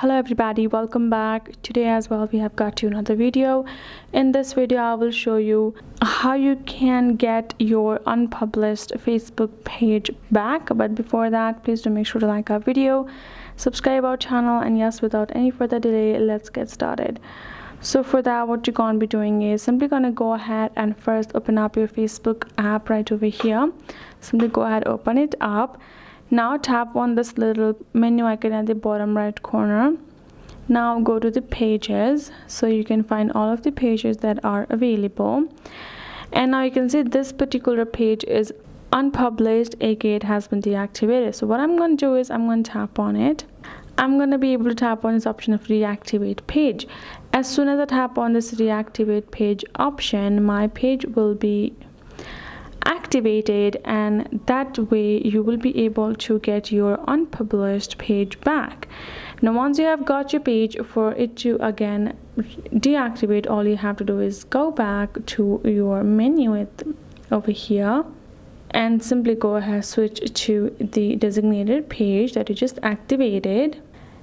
Hello everybody, welcome back. Today as well we have got you another video. In this video I will show you how you can get your unpublished Facebook page back. But before that, please do make sure to like our video, subscribe our channel, and yes, without any further delay, let's get started. So for that, what you're going to be doing is simply going to go ahead and first open up your Facebook app right over here. Simply go ahead, open it up. Now tap on this little menu icon at the bottom right corner. Now go to the pages, so you can find all of the pages that are available. And now you can see this particular page is unpublished, aka it has been deactivated. So what I'm going to do is I'm going to tap on it. I'm going to be able to tap on this option of reactivate page. As soon as I tap on this reactivate page option, my page will be activated, and that way you will be able to get your unpublished page back. Now once you have got your page, for it to again deactivate, all you have to do is go back to your menu over here and simply go ahead, switch to the designated page that you just activated.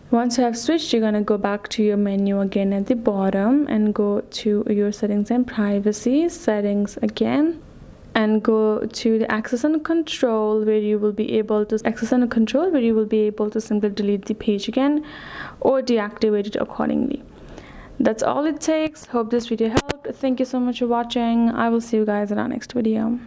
Once you have switched, you're going to go back to your menu again at the bottom and go to your settings and privacy settings again, and go to the access and control, where you will be able to simply delete the page again or deactivate it accordingly. That's all it takes. Hope this video helped. Thank you so much for watching. I will see you guys in our next video.